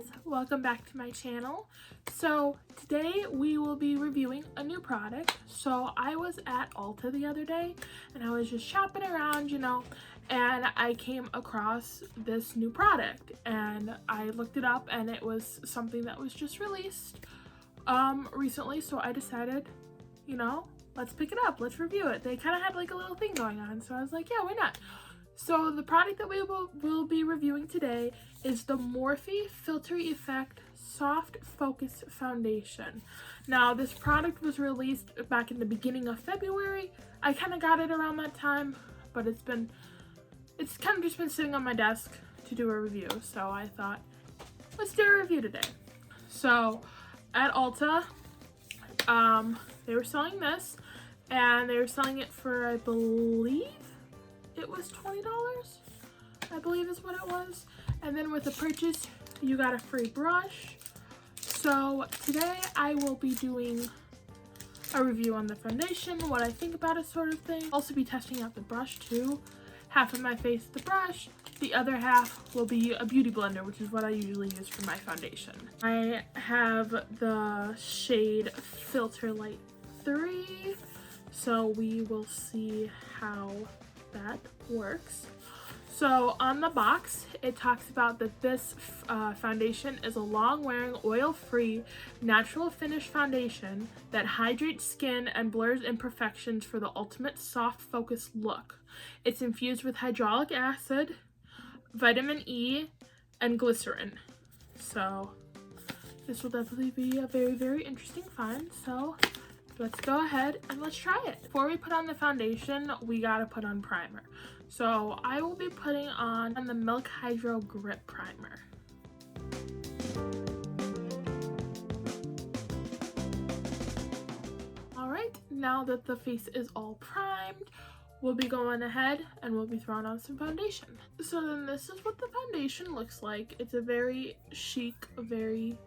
guys, welcome back to my channel. So today we will be reviewing a new product. So I was at Ulta the other day and I was just shopping around, and I came across this new product and I looked it up and it was something that was just released recently. So I decided, let's pick it up, let's review it. They kind of had like a little thing going on, so I was like, yeah, why not? So the product that we will be reviewing today is the Morphe Filter Effect Soft Focus Foundation. Now this product was released back in the beginning of February. I kind of got it around that time, but it's kind of just been sitting on my desk to do a review. So I thought, let's do a review today. So at Ulta, they were selling this and they were selling it for, I believe it was $20, I believe is what it was. And then with the purchase, you got a free brush. So today I will be doing a review on the foundation, what I think about it sort of thing. I'll also be testing out the brush too. Half of my face the brush, the other half will be a beauty blender, which is what I usually use for my foundation. I have the shade Filter Light 3, so we will see how that works. So on the box it talks about that this foundation is a long-wearing, oil-free, natural finish foundation that hydrates skin and blurs imperfections for the ultimate soft focus look. It's infused with hyaluronic acid, vitamin E, and glycerin. So this will definitely be a very, very interesting find. So let's go ahead and let's try it. Before we put on the foundation, we gotta put on primer. So I will be putting on the Milk Hydro Grip Primer. Alright, now that the face is all primed, we'll be going ahead and we'll be throwing on some foundation. So then this is what the foundation looks like. It's a very chic, very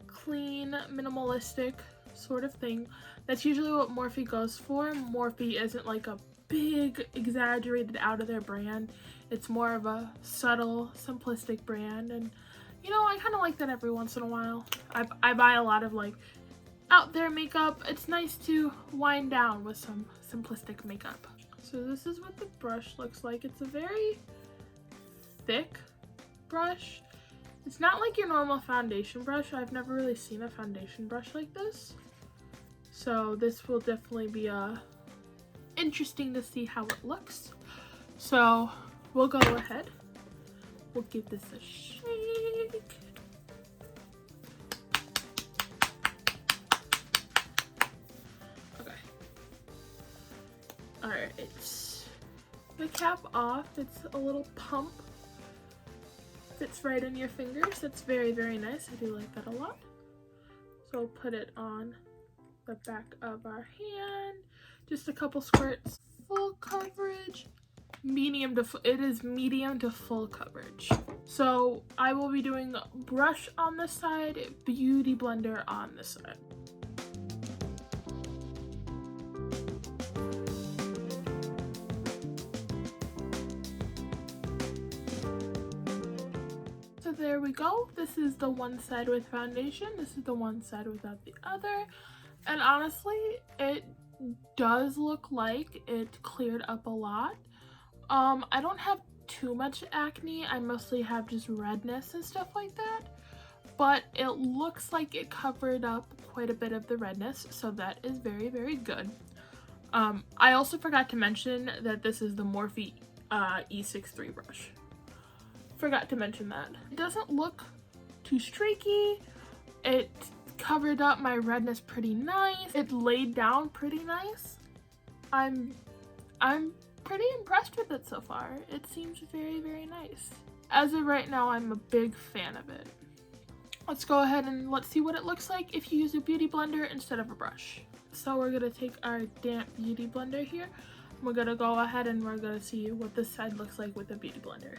clean, minimalistic sort of thing. That's usually what Morphe goes for. Morphe isn't like a big, exaggerated, out of their brand. It's more of a subtle, simplistic brand, and I kind of like that every once in a while. I buy a lot of like out there makeup. It's nice to wind down with some simplistic makeup. So this is what the brush looks like. It's a very thick brush. It's not like your normal foundation brush. I've never really seen a foundation brush like this. So this will definitely be interesting to see how it looks. So we'll go ahead. We'll give this a shake. Okay. Alright, it's the cap off. It's a little pump. Fits right in your fingers. That's very, very nice. I do like that a lot. So I'll put it on the back of our hand. Just a couple squirts. Full coverage. It is medium to full coverage. So I will be doing brush on this side, beauty blender on this side. So there we go. This is the one side with foundation. This is the one side without the other. And honestly, it does look like it cleared up a lot. I don't have too much acne. I mostly have just redness and stuff like that. But it looks like it covered up quite a bit of the redness, so that is very, very good. I also forgot to mention that this is the Morphe E63 brush. Forgot to mention that. It doesn't look too streaky. It covered up my redness pretty nice. It laid down pretty nice. I'm pretty impressed with it so far. It seems very, very nice. As of right now, I'm a big fan of it. Let's go ahead and let's see what it looks like if you use a beauty blender instead of a brush. So we're gonna take our damp beauty blender here. We're gonna go ahead and we're gonna see what this side looks like with a beauty blender.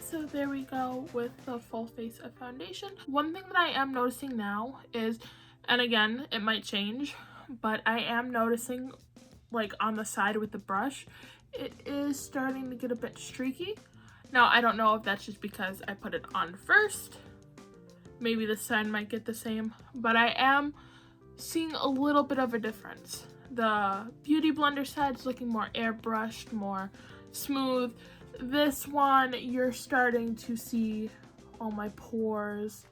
So there we go. well with the full face of foundation. One thing that I am noticing now is, and again, it might change, but I am noticing like on the side with the brush, it is starting to get a bit streaky. Now, I don't know if that's just because I put it on first. Maybe this side might get the same, but I am seeing a little bit of a difference. The Beauty Blender side is looking more airbrushed, more smooth. This one, you're starting to see all my pores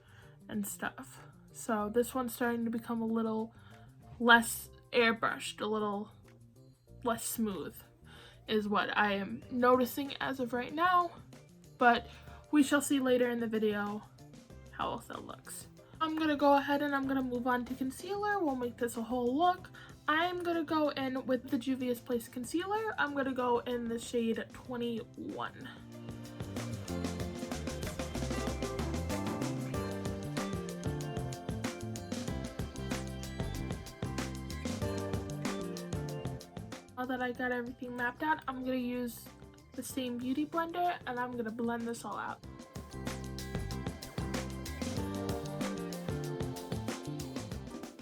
and stuff. So this one's starting to become a little less airbrushed, a little less smooth is what I am noticing as of right now, but we shall see later in the video how else that looks. I'm gonna go ahead and I'm gonna move on to concealer. We'll make this a whole look. I'm gonna go in with the Juvia's Place concealer. I'm gonna go in the shade 21. Now that I got everything mapped out, I'm gonna use the same Beauty Blender and I'm gonna blend this all out.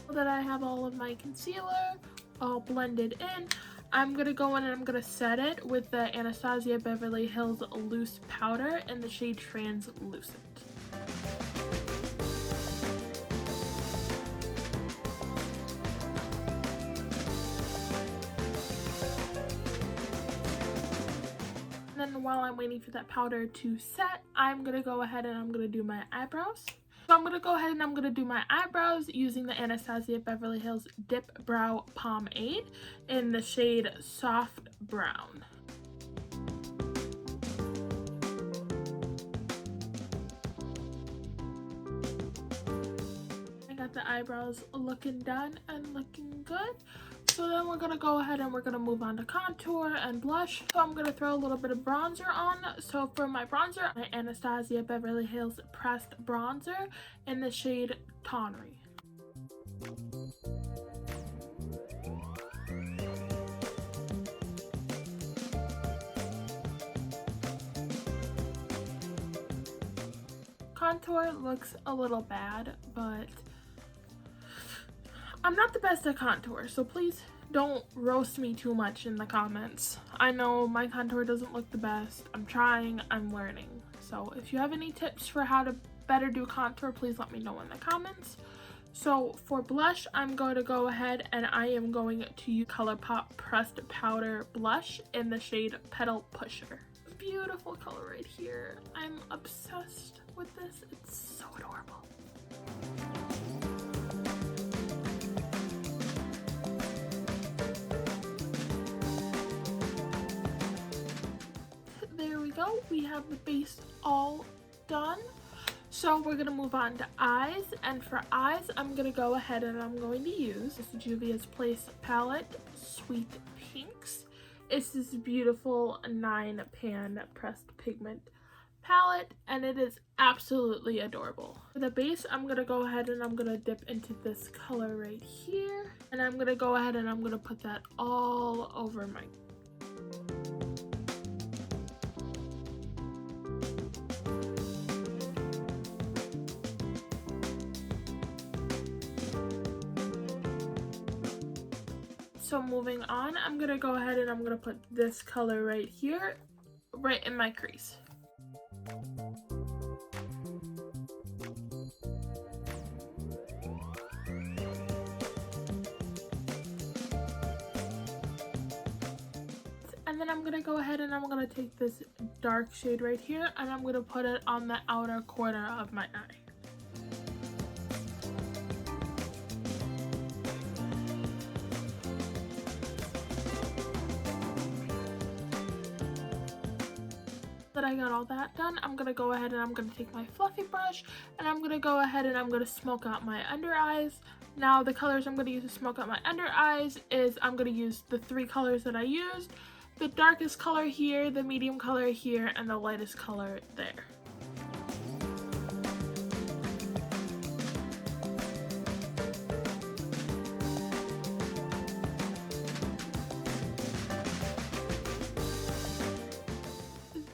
Now that I have all of my concealer all blended in, I'm gonna go in and I'm gonna set it with the Anastasia Beverly Hills Loose Powder in the shade Translucent. Then while I'm waiting for that powder to set, I'm gonna go ahead and I'm gonna do my eyebrows. So I'm gonna go ahead and I'm gonna do my eyebrows using the Anastasia Beverly Hills Dip Brow Pomade in the shade Soft Brown. I got the eyebrows looking done and looking good. So then we're gonna go ahead and we're gonna move on to contour and blush. So I'm gonna throw a little bit of bronzer on. So for my bronzer, my Anastasia Beverly Hills Pressed Bronzer in the shade Tawnery. Contour looks a little bad, but I'm not the best at contour, so please don't roast me too much in the comments. I know my contour doesn't look the best. I'm trying, I'm learning. So if you have any tips for how to better do contour, please let me know in the comments. So for blush, I'm going to go ahead and I am going to use ColourPop Pressed Powder Blush in the shade Petal Pusher. Beautiful color right here. I'm obsessed with this. It's so adorable. There we go. We have the base all done. So we're gonna move on to eyes, and for eyes, I'm gonna go ahead and I'm going to use this Juvia's Place palette, Sweet Pinks. It's this beautiful 9-pan pressed pigment palette, and it is absolutely adorable. For the base, I'm gonna go ahead and I'm gonna dip into this color right here, and I'm gonna go ahead and I'm gonna put that all over my So moving on, I'm gonna go ahead and I'm gonna put this color right here, right in my crease. And then I'm gonna go ahead and I'm gonna take this dark shade right here and I'm gonna put it on the outer corner of my eye. That I got all that done, I'm gonna go ahead and I'm gonna take my fluffy brush and I'm gonna go ahead and I'm gonna smoke out my under eyes. Now the colors I'm gonna use to smoke out my under eyes is I'm gonna use the 3 colors that I used. The darkest color here, the medium color here, and the lightest color there.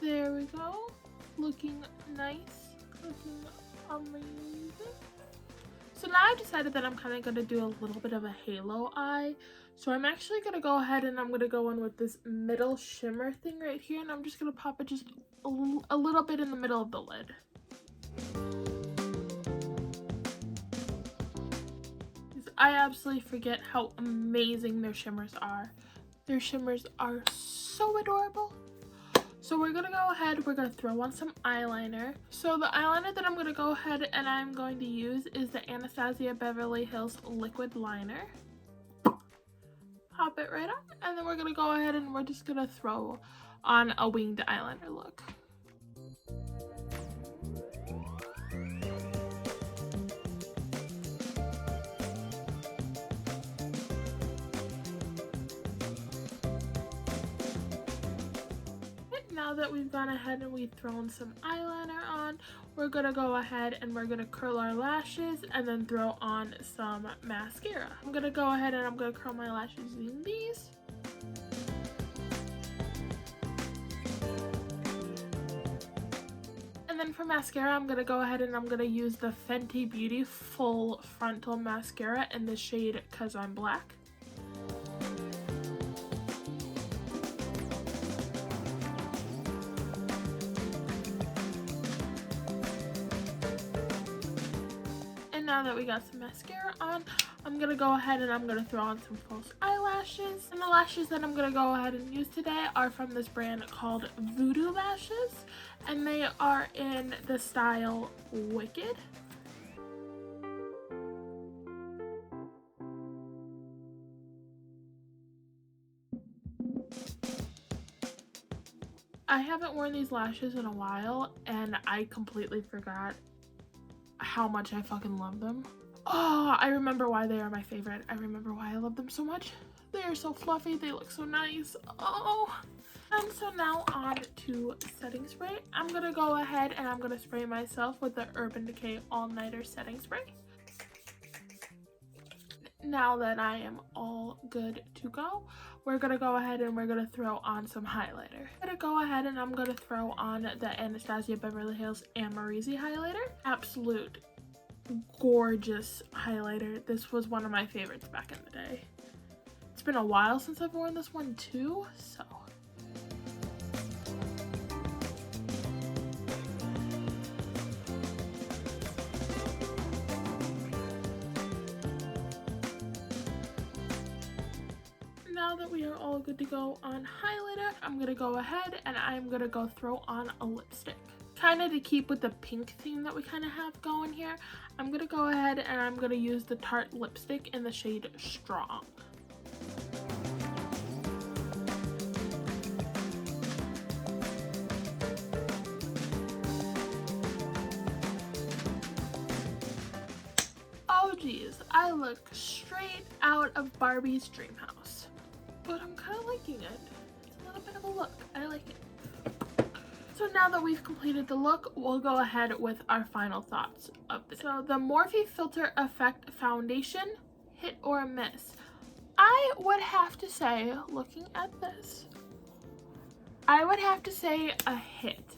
There we go, looking nice amazing. So now I decided that I'm kind of going to do a little bit of a halo eye. So I'm actually going to go ahead and I'm going to go in with this middle shimmer thing right here. And I'm just going to pop it just a little bit in the middle of the lid. I absolutely forget how amazing their shimmers are. Their shimmers are so adorable. So we're gonna go ahead, we're gonna throw on some eyeliner. So the eyeliner that I'm gonna go ahead and I'm going to use is the Anastasia Beverly Hills Liquid Liner. Pop it right on, and then we're gonna go ahead and we're just gonna throw on a winged eyeliner look. Now that we've gone ahead and we've thrown some eyeliner on, we're gonna go ahead and we're gonna curl our lashes and then throw on some mascara. I'm gonna go ahead and I'm gonna curl my lashes using these. And then for mascara, I'm gonna go ahead and I'm gonna use the Fenty Beauty Full Frontal Mascara in the shade 'Cause I'm Black. Now that we got some mascara on, I'm gonna go ahead and I'm gonna throw on some false eyelashes. And the lashes that I'm gonna go ahead and use today are from this brand called Voodoo Lashes, and they are in the style Wicked. I haven't worn these lashes in a while and I completely forgot how much I fucking love them. Oh, I remember why they are my favorite. I remember why I love them so much. They are so fluffy. They look so nice. Oh. And so now on to setting spray. I'm going to go ahead and I'm going to spray myself with the Urban Decay All Nighter Setting Spray. Now that I am all good to go, we're going to go ahead and we're going to throw on some highlighter. I'm going to go ahead and I'm going to throw on the Anastasia Beverly Hills Amrezy highlighter. Absolute gorgeous highlighter. This was one of my favorites back in the day. It's been a while since I've worn this one too, so. Now that we are all good to go on highlighter, I'm gonna go ahead and I'm gonna go throw on a lipstick. Kind of to keep with the pink theme that we kind of have going here, I'm gonna go ahead and I'm gonna use the Tarte lipstick in the shade Strong. Oh geez, I look straight out of Barbie's dream house. But I'm kind of liking it. It's a little bit of a look. I like it. So now that we've completed the look, we'll go ahead with our final thoughts of the day. So the Morphe Filter Effect Foundation, hit or miss? I would have to say, looking at this, I would have to say a hit.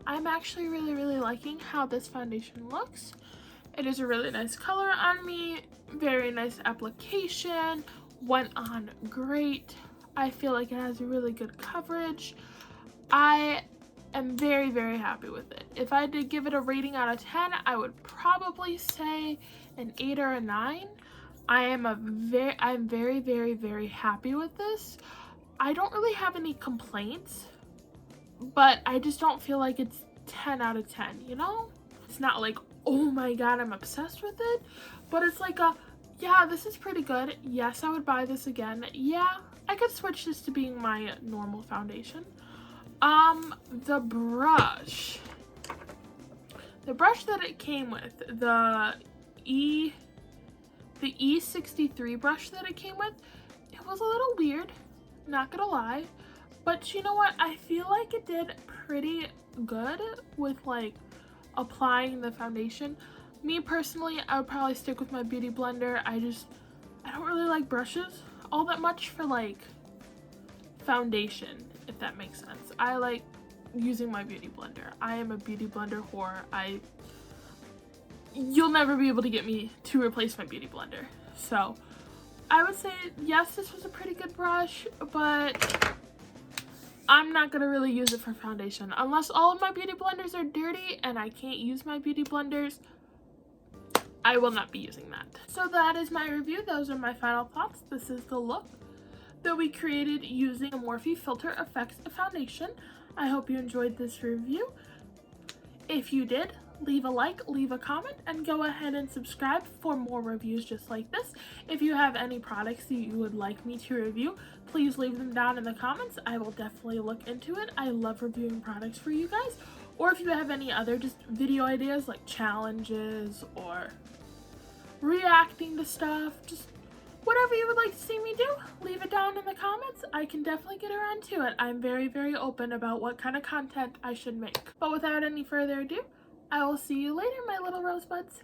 I'm actually really liking how this foundation looks. It is a really nice color on me, very nice application, went on great. I feel like it has a really good coverage. I am very happy with it. If I did give it a rating out of 10, I would probably say an 8 or a 9. I'm very happy with this. I don't really have any complaints, but I just don't feel like it's 10 out of 10, you know? It's not like, oh my god, I'm obsessed with it, but it's like a, yeah, this is pretty good. Yes, I would buy this again. Yeah, I could switch this to being my normal foundation. The brush that it came with, the E63 brush that it came with, it was a little weird, not gonna lie, but you know what, I feel like it did pretty good with like applying the foundation. Me personally, I would probably stick with my beauty blender. I don't really like brushes all that much for like foundation, if that makes sense. I like using my beauty blender. I am a beauty blender whore. you'll never be able to get me to replace my beauty blender. So I would say, yes, this was a pretty good brush, but I'm not gonna really use it for foundation. Unless all of my beauty blenders are dirty and I can't use my beauty blenders, I will not be using that. So that is my review. Those are my final thoughts. This is the look that we created using a Morphe Filter Effects foundation. I hope you enjoyed this review. If you did, leave a like, leave a comment, and go ahead and subscribe for more reviews just like this. If you have any products that you would like me to review, please leave them down in the comments. I will definitely look into it. I love reviewing products for you guys. Or if you have any other just video ideas like challenges or reacting to stuff, just whatever you would like to see me do, leave it down in the comments. I can definitely get around to it. I'm very, very open about what kind of content I should make. But without any further ado, I will see you later, my little rosebuds.